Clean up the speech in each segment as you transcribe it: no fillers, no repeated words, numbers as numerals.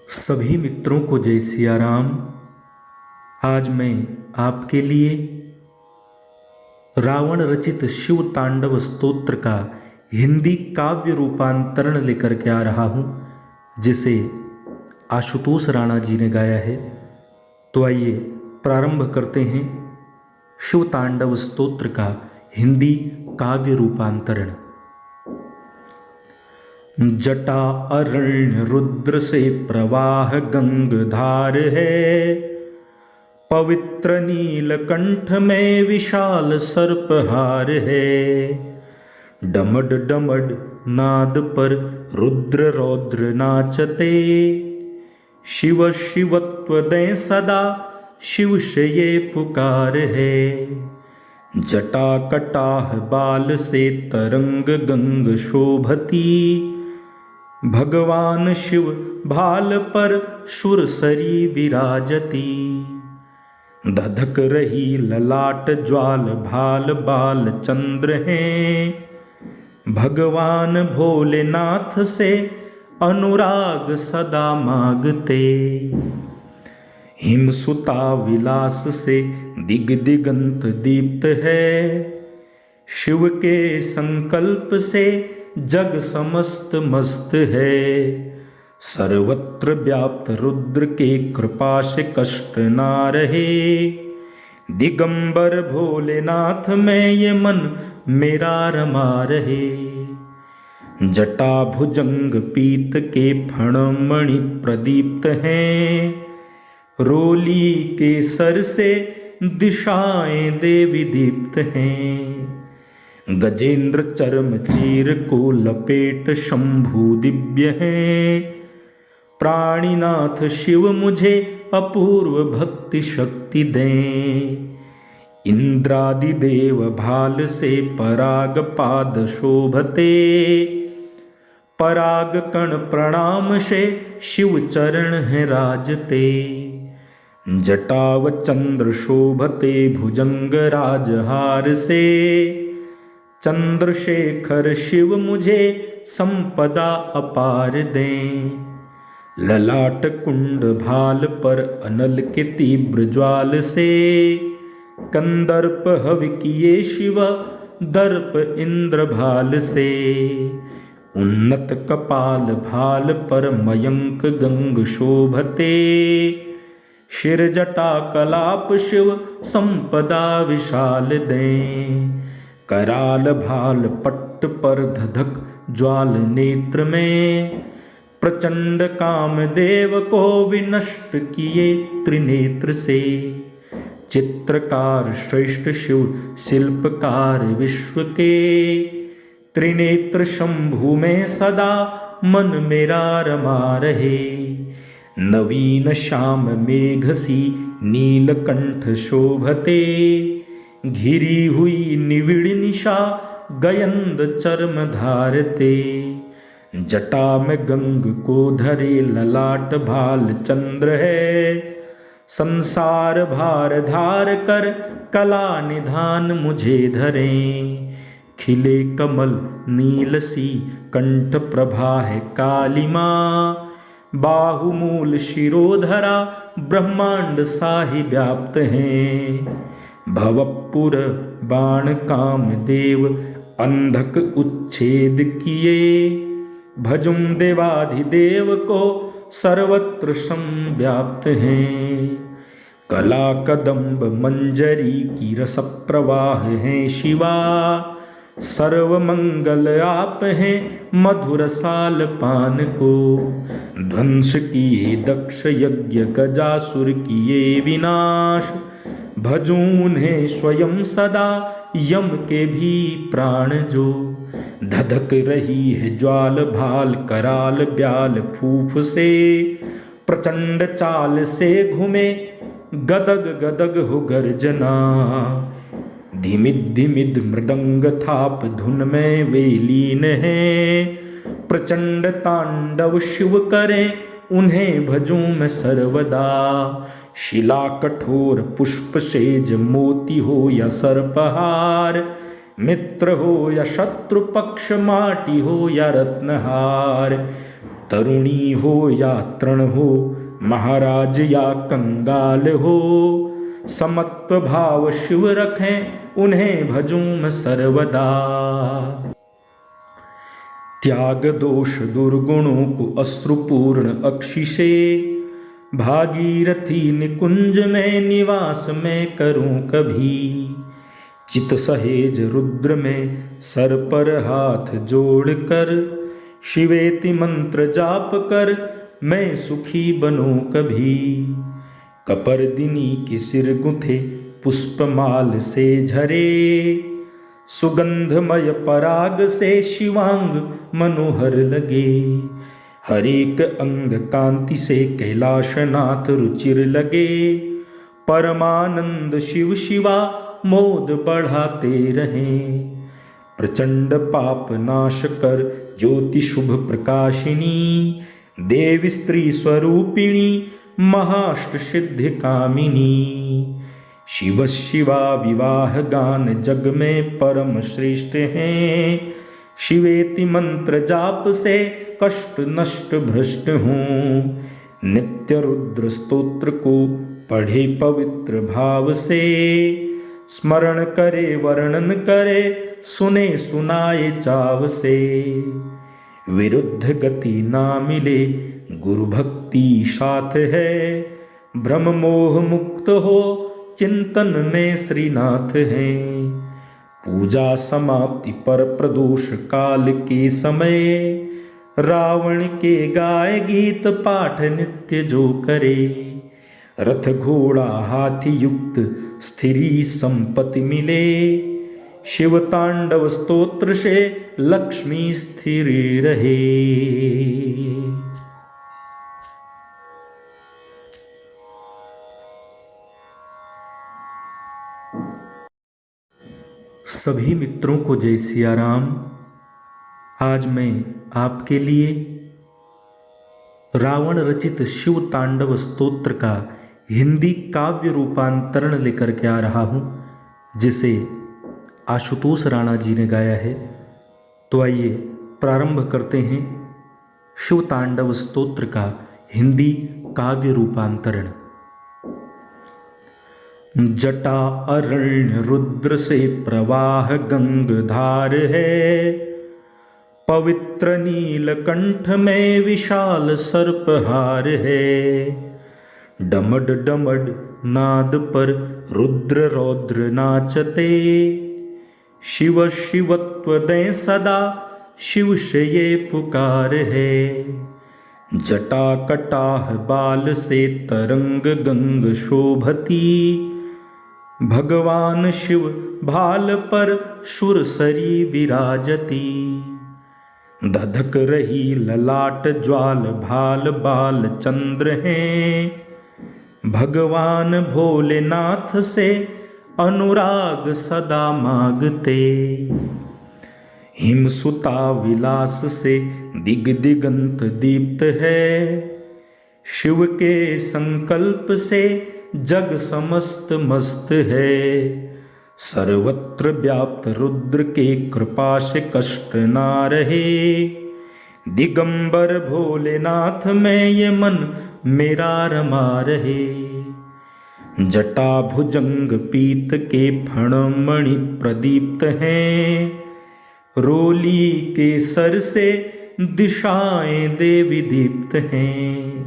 सभी मित्रों को जय सिया राम। आज मैं आपके लिए रावण रचित शिव तांडव स्तोत्र का हिंदी काव्य रूपांतरण लेकर के आ रहा हूँ, जिसे आशुतोष राणा जी ने गाया है। तो आइए प्रारंभ करते हैं शिव तांडव स्तोत्र का हिंदी काव्य रूपांतरण। जटा अरण्य रुद्र से प्रवाह गंगधार है, पवित्र नीलकंठ में विशाल सर्पहार है। डमड डमड नाद पर रुद्र रौद्र नाचते, शिव शिवत्व दें सदा शिव से ये पुकार है। जटा कटाह बाल से तरंग गंग शोभती, भगवान शिव भाल पर सुरसरी विराजती। धधक रही ललाट ज्वाल भाल बाल चंद्र हैं, भगवान भोलेनाथ से अनुराग सदा मांगते। हिमसुता विलास से दिग दिगंत दीप्त है, शिव के संकल्प से जग समस्त मस्त है। सर्वत्र व्याप्त रुद्र के कृपा से कष्ट ना रहे, दिगंबर भोलेनाथ में ये मन मेरा रमा रहे। जटा भुजंग पीत के फणमणि प्रदीप्त हैं, रोली के सर से दिशाएं देवी दीप्त हैं। गजेंद्र चर्म चीर को लपेट शंभु दिव्य हैं, प्राणीनाथ शिव मुझे अपूर्व भक्ति शक्ति दें। इंद्रादि देव भाल से पराग पाद शोभते, पराग कण प्रणाम से शिव चरण है राजते। जटाव चंद्र शोभते भुजंग राजहार से, चंद्रशेखर शिव मुझे संपदा अपार दें। ललाट कुंड भाल पर अनल के तीव्र ज्वाल से, कंदर्प हवि किए शिव दर्प इंद्र भाल से। उन्नत कपाल भाल पर मयंक गंग शोभते, शिर जटा कलाप शिव संपदा विशाल दें। कराल भाल पट्ट पर धधक ज्वाल नेत्र में, प्रचंड काम देव को विनष्ट किए त्रिनेत्र से। चित्रकार श्रेष्ठ शिव शिल्पकार विश्व के, त्रिनेत्र शंभु में सदा मन मेरा रमा रहे। नवीन श्याम मेघ सी नीलकंठ शोभते, घिरी हुई निविड़ निशा गयंद चर्म धारते। जटा में गंग को धरे ललाट भाल चंद्र है, संसार भार धार कर कला निधान मुझे धरें। खिले कमल नील सी कंठ प्रभा है कालिमा, बाहुमूल शिरोधरा ब्रह्मांड साहि व्याप्त हैं। भवपुर बाण काम देव अंधक उच्छेद किए, भजुम देवाधिदेव को सर्वत्र संव्याप्त हैं। कला कदम्ब मंजरी की रस प्रवाह हैं शिवा, सर्व मंगल आप हैं मधुर साल पान को। ध्वंस किए दक्ष यज्ञ गजासुर किए विनाश, भजून है स्वयं सदा यम के भी प्राण जो। धधक रही है ज्वाल भाल कराल ब्याल फूफ से, प्रचंड चाल से घूमे गदग गदग हो गर्जना। धिमिद धिमिद मृदंग थाप धुन में वे लीन है, प्रचंड तांडव शिव करें उन्हें भजूं मैं सर्वदा। शिला कठोर पुष्प सेज मोती हो या सर्पहार, मित्र हो या शत्रु पक्ष माटी हो या रत्नहार। तरुणी हो या तृण हो, महाराज या कंगाल हो, समत्व भाव शिव रखें उन्हें भजूं मैं सर्वदा। त्याग दोष दुर्गुणों को अश्रुपूर्ण अक्षिशे, भागीरथी निकुंज में निवास में करूं कभी। चित सहेज रुद्र में सर पर हाथ जोड़कर, शिवेति मंत्र जाप कर मैं सुखी बनूं कभी। कपर्दिनी के सिर गुंथे पुष्पमाल से झरे, सुगंधमय पराग से शिवांग मनोहर लगे। हरेक अंग कांति से कैलाशनाथ रुचिर लगे, परमानंद शिव शिवा मोद बढ़ाते रहें। प्रचंड पाप नाश कर ज्योति शुभ प्रकाशिनी, देवी स्त्री स्वरूपिणी महाष्ट सिद्धि कामिनी। शिव शिवा विवाह गान जग में परम श्रेष्ठ हैं, शिवेति मंत्र जाप से कष्ट नष्ट भ्रष्ट हूँ। नित्य रुद्र स्तोत्र को पढ़े पवित्र भाव से, स्मरण करे वर्णन करे सुने सुनाए चाव से। विरुद्ध गति ना मिले गुरु भक्ति साथ है, भ्रम मोह मुक्त हो चिंतन में श्रीनाथ हैं। पूजा समाप्ति पर प्रदोष काल के समय, रावण के गाय गीत पाठ नित्य जो करे। रथ घोड़ा हाथी युक्त स्थिरी संपत्ति मिले, शिव तांडव स्तोत्र से लक्ष्मी स्थिर रहे। सभी मित्रों को जय सिया राम। आज मैं आपके लिए रावण रचित शिव तांडव स्तोत्र का हिंदी काव्य रूपांतरण लेकर के आ रहा हूँ, जिसे आशुतोष राणा जी ने गाया है। तो आइए प्रारंभ करते हैं शिव तांडव स्तोत्र का हिंदी काव्य रूपांतरण। जटा अरण्य रुद्र से प्रवाह गंगधार है, पवित्र नीलकंठ में विशाल सर्पहार है। डमड डमड नाद पर रुद्र रौद्र नाचते, शिव शिवत्व दें सदा शिव से ये पुकार है। जटा कटाह बाल से तरंग गंग शोभती, भगवान शिव भाल पर सुरसरी विराजती। धधक रही ललाट ज्वाल भाल बाल चंद्र हैं, भगवान भोलेनाथ से अनुराग सदा मांगते। हिमसुता विलास से दिग दिगंत दीप्त है, शिव के संकल्प से जग समस्त मस्त है। सर्वत्र व्याप्त रुद्र के कृपा से कष्ट ना रहे, दिगंबर भोलेनाथ में ये मन मेरा रमा रहे। जटा भुजंग पीत के फणमणि प्रदीप्त हैं, रोली के सर से दिशाएं देवी दीप्त हैं।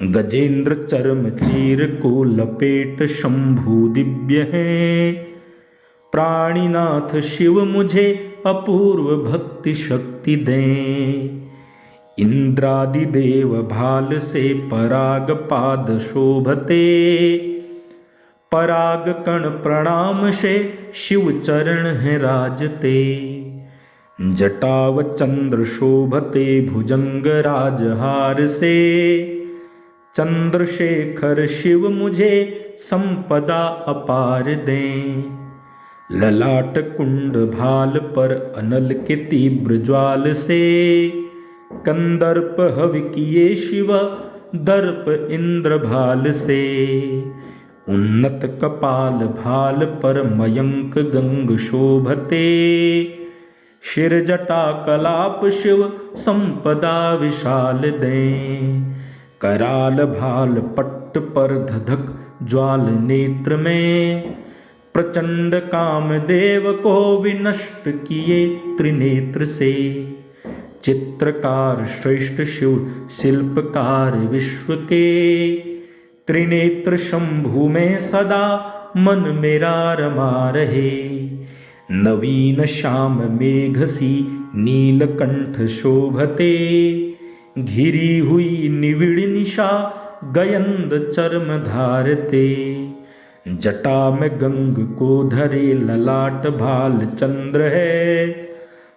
गजेंद्र चर्म चीर को लपेट शंभु दिव्य हैं, प्राणीनाथ शिव मुझे अपूर्व भक्ति शक्ति दें। इंद्रादि देव भाल से पराग पाद शोभते, पराग कण प्रणाम से शिव चरण है राजते। जटाव चंद्र शोभते भुजंग राजहार से, चंद्रशेखर शिव मुझे संपदा अपार दें। ललाट कुंड भाल पर अनल के तीव्र ज्वाल से, कंदर्प हवि किए शिव दर्प इंद्र भाल से। उन्नत कपाल भाल पर मयंक गंग शोभते, शिर जटा कलाप शिव संपदा विशाल दें। कराल भाल पट्ट पर धधक ज्वाल नेत्र में, प्रचंड काम देव को विनष्ट किए त्रिनेत्र से। चित्रकार श्रेष्ठ शिव शिल्पकार विश्व के, त्रिनेत्र शंभु में सदा मन मेरा रमा रहे। नवीन श्याम मेघ सी नीलकंठ शोभते, घिरी हुई निविड़ निशा गयंद चर्म धारते। जटा में गंग को धरे ललाट भाल चंद्र है,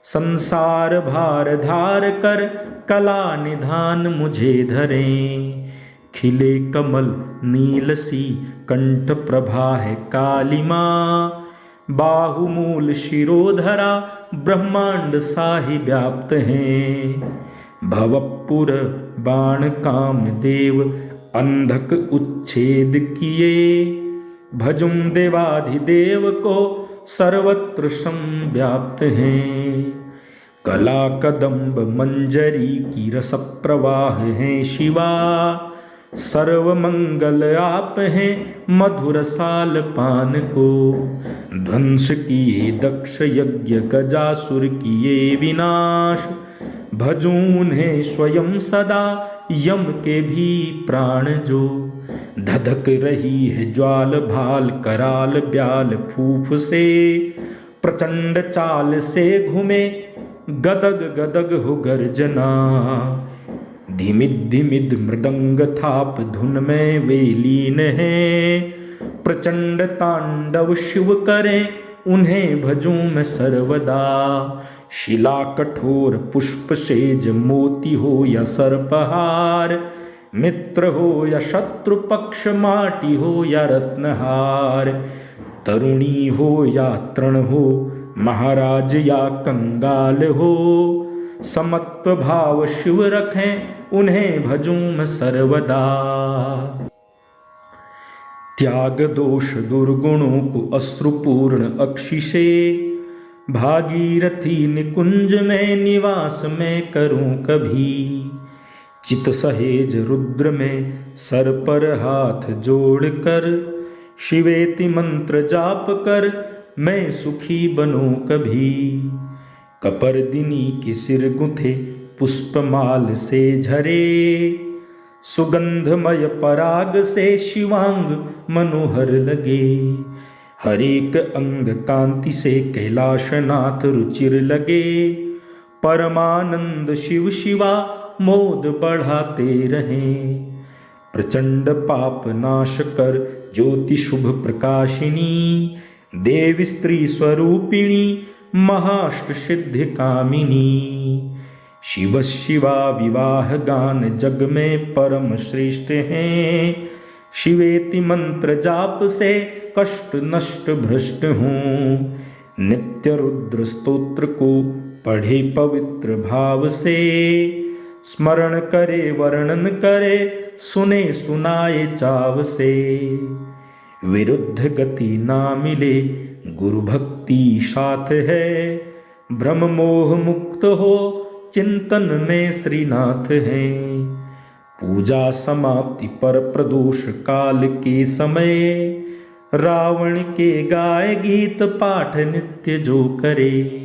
संसार भार धार कर कला निधान मुझे धरें। खिले कमल नील सी कंठ प्रभा है कालिमा, बाहुमूल शिरोधरा ब्रह्मांड साहि व्याप्त हैं। भवपुर बाण काम देव अंधक उच्छेद किए, भजुम देवाधिदेव को सर्वत्र संव्याप्त हैं। कला कदम्ब मंजरी की रस प्रवाह हैं शिवा, सर्व मंगल आप हैं मधुर साल पान को। ध्वंस किए दक्ष यज्ञ गजासुर किए विनाश, भजून है स्वयं सदा यम के भी प्राण जो। धधक रही है ज्वाल भाल कराल ब्याल फूफ से, प्रचंड चाल से घूमे गदग गदग हो गर्जना। धिमिद धिमिद मृदंग थाप धुन में वे लीन है, प्रचंड तांडव शिव करें उन्हें भजूं मैं सर्वदा। शिला कठोर पुष्प सेज मोती हो या सर्पहार, मित्र हो या शत्रु पक्ष माटी हो या रत्नहार। तरुणी हो या तृण हो महाराज या कंगाल हो, समत्व भाव शिव रखें उन्हें भजूं मैं सर्वदा। त्याग दोष दुर्गुणों को अश्रुपूर्ण अक्षिशे, भागीरथी निकुंज में निवास में करूं कभी। चित सहेज रुद्र में सर पर हाथ जोड़कर, शिवेति मंत्र जाप कर मैं सुखी बनूं कभी। कपर्दिनी के सिर गुंथे पुष्पमाल से झरे, सुगंधमय पराग से शिवांग मनोहर लगे। हरेक अंग कांति से कैलाशनाथ रुचिर लगे, परमानंद शिव शिवा मोद बढ़ाते रहें। प्रचंड पाप नाश कर ज्योति शुभ प्रकाशिनी, देवी स्त्री स्वरूपिणी महाष्ट सिद्धि कामिनी। शिव शिवा विवाह गान जग में परम श्रेष्ठ हैं, शिवेति मंत्र जाप से कष्ट नष्ट भ्रष्ट हूँ। नित्य रुद्र स्तोत्र को पढ़े पवित्र भाव से, स्मरण करे वर्णन करे सुने सुनाए चाव से। विरुद्ध गति ना मिले गुरु भक्ति साथ है, भ्रम मोह मुक्त हो चिंतन में श्रीनाथ हैं। पूजा समाप्ति पर प्रदोष काल के समय, रावण के गाय गीत पाठ नित्य जो करे।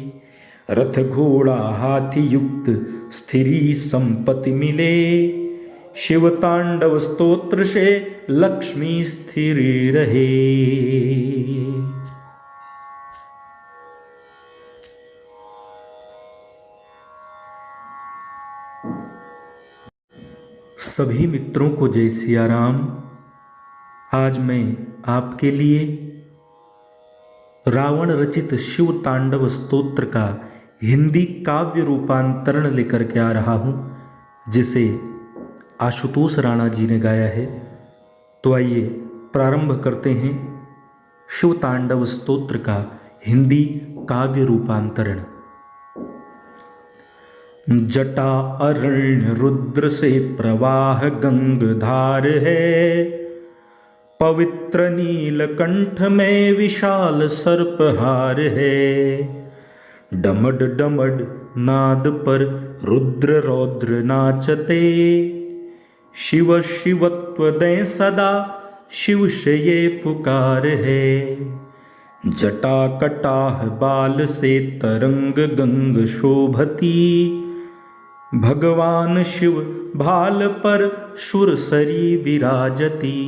रथ घोड़ा हाथी युक्त स्थिरी संपत्ति मिले, शिव तांडव स्तोत्र से लक्ष्मी स्थिर रहे। सभी मित्रों को जय सिया राम। आज मैं आपके लिए रावण रचित शिव तांडव स्तोत्र का हिंदी काव्य रूपांतरण लेकर के आ रहा हूँ, जिसे आशुतोष राणा जी ने गाया है। तो आइए प्रारंभ करते हैं शिव तांडव स्तोत्र का हिंदी काव्य रूपांतरण। जटा अरण्य रुद्र से प्रवाह गंगधार है, पवित्र नीलकंठ में विशाल सर्पहार है। डमड डमड नाद पर रुद्र रौद्र नाचते, शिव शिवत्व दें सदा शिव से ये पुकार है। जटा कटाह बाल से तरंग गंग शोभती, भगवान शिव भाल पर सुरसरी विराजती।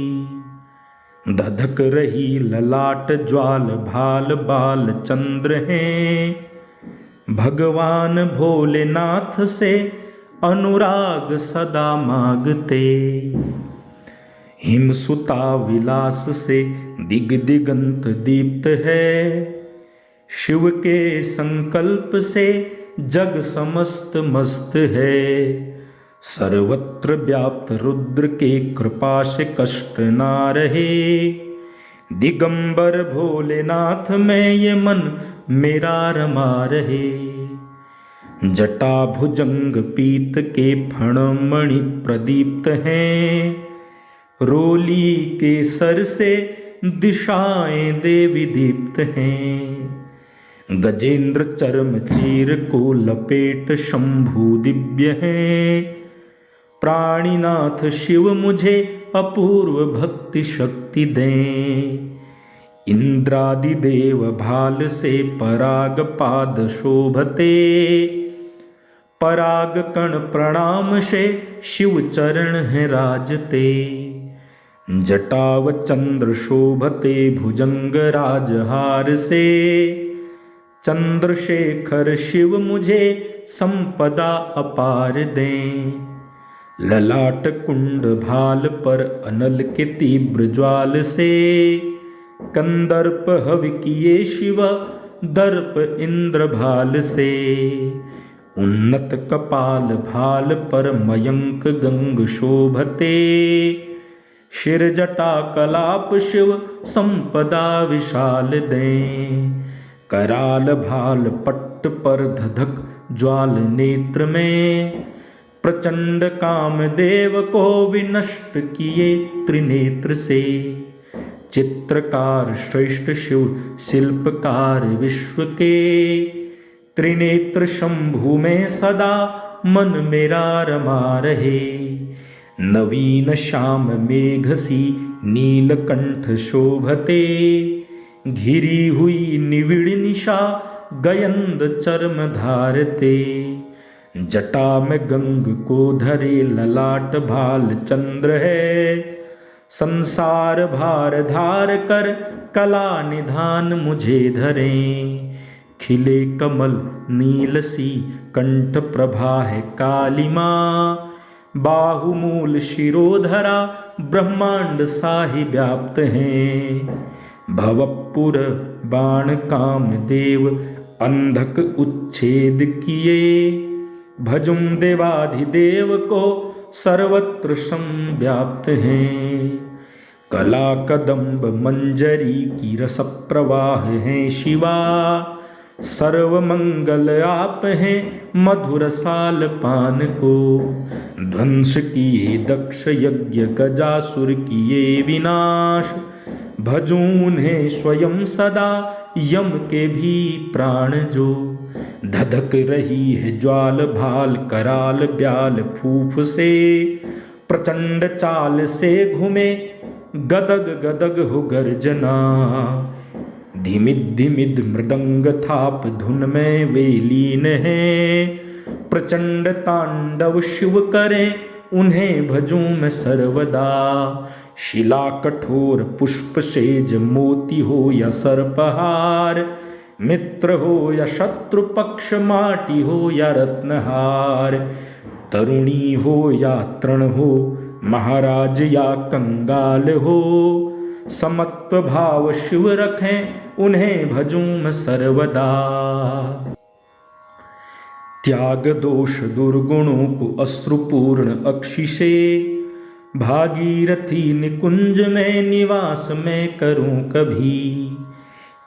धधक रही ललाट ज्वाल भाल बाल चंद्र हैं, भगवान भोलेनाथ से अनुराग सदा मांगते। हिमसुता विलास से दिग दिगंत दीप्त है, शिव के संकल्प से जग समस्त मस्त है। सर्वत्र व्याप्त रुद्र के कृपा से कष्ट ना रहे, दिगंबर भोलेनाथ में ये मन मेरा रमा रहे। जटा भुजंग पीत के फणमणि प्रदीप्त हैं, रोली के सर से दिशाएं देवी दीप्त हैं। गजेंद्र चर्म चीर को लपेट शंभु दिव्य हैं, प्राणीनाथ शिव मुझे अपूर्व भक्ति शक्ति दें। इंद्रादि देव भाल से पराग पाद शोभते, पराग कण प्रणाम से शिव चरण है राजते। जटाव चंद्र शोभते भुजंग राजहार से, चंद्रशेखर शिव मुझे संपदा अपार दें। ललाट कुंड भाल पर अनल के तीव्र ज्वाल से, कंदर्प हवि किए शिव दर्प इंद्र भाल से। उन्नत कपाल भाल पर मयंक गंग शोभते, शिर जटा कलाप शिव संपदा विशाल दें। कराल भाल पट्ट पर धधक ज्वाल नेत्र में, प्रचंड काम देव को विनष्ट किए त्रिनेत्र से। चित्रकार श्रेष्ठ शिव शिल्पकार विश्व के, त्रिनेत्र शंभु में सदा मन मेरा रमा रहे। नवीन श्याम मेघ सी नीलकंठ शोभते, घिरी हुई निविड़ निशा गयंद चर्म धारते। जटा में गंग को धरे ललाट भाल चंद्र है, संसार भार धार कर कला निधान मुझे धरें। खिले कमल नील सी कंठ प्रभा है कालिमा, बाहुमूल शिरोधरा ब्रह्मांड साहि व्याप्त हैं। भवपुर बाण काम देव अंधक उच्छेद किए, भजुम देवाधिदेव को सर्वत्र संव्याप्त हैं। कला कदम्ब मंजरी की रस प्रवाह हैं शिवा, सर्व मंगल आप हैं मधुर साल पान को। ध्वंस किए दक्ष यज्ञ गजासुर किए विनाश, भजून है स्वयं सदा यम के भी प्राण जो। धधक रही है ज्वाल भाल कराल ब्याल फूफ से, प्रचंड चाल से घूमे गदग गदग हो गर्जना। धिमिद धिमिद मृदंग थाप धुन में वे लीन है, प्रचंड तांडव शिव करें उन्हें भजूं मैं सर्वदा। शिला कठोर पुष्प सेज मोती हो या सर्पहार, मित्र हो या शत्रु पक्ष माटी हो या रत्नहार। तरुणी हो या तृण हो महाराज या कंगाल हो, समत्व भाव शिव रखें उन्हें भजूं मैं सर्वदा। त्याग दोष दुर्गुणों को अश्रुपूर्ण अक्षि से, भागीरथी निकुंज में निवास में करूं कभी।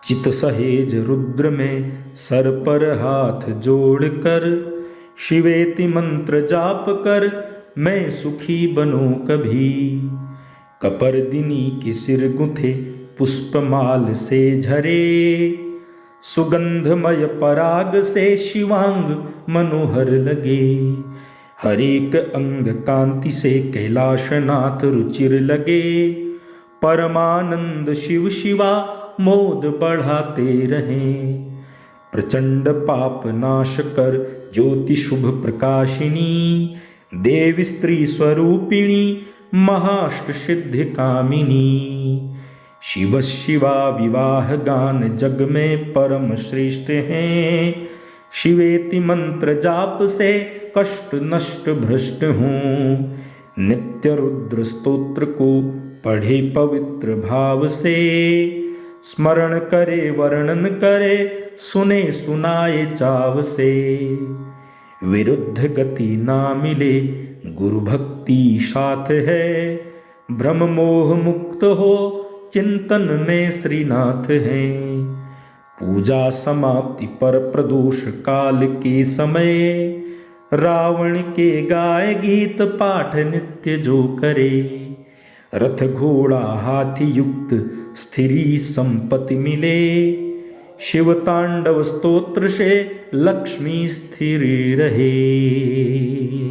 चित सहेज रुद्र में सर पर हाथ जोड़कर, शिवेति मंत्र जाप कर मैं सुखी बनूं कभी। कपर्दिनी के सिर गुंथे पुष्पमाल से झरे, सुगंधमय पराग से शिवांग मनोहर लगे। हरेक अंग कांति से कैलाशनाथ रुचिर लगे। परमानंद शिव शिवा मोद बढ़ाते रहें। प्रचंड पाप नाश कर ज्योति शुभ प्रकाशिनी, देवी स्त्री स्वरूपिणी महाष्ट सिद्धि कामिनी। शिव शिवा विवाह गान जग में परम श्रेष्ठ हैं। शिवेति मंत्र जाप से कष्ट नष्ट भ्रष्ट हों। नित्य रुद्र स्तोत्र को पढ़े पवित्र भाव से। स्मरण करे वर्णन करे सुने सुनाए चाव से। विरुद्ध गति ना मिले गुरु भक्ति साथ है। भ्रम मोह मुक्त हो चिंतन में श्रीनाथ हैं। पूजा समाप्ति पर प्रदोष काल के समय। रावण के गाय गीत पाठ नित्य जो करे। रथ घोड़ा हाथी युक्त स्थिरी संपत्ति मिले। शिव तांडव स्तोत्र से लक्ष्मी स्थिर रहे।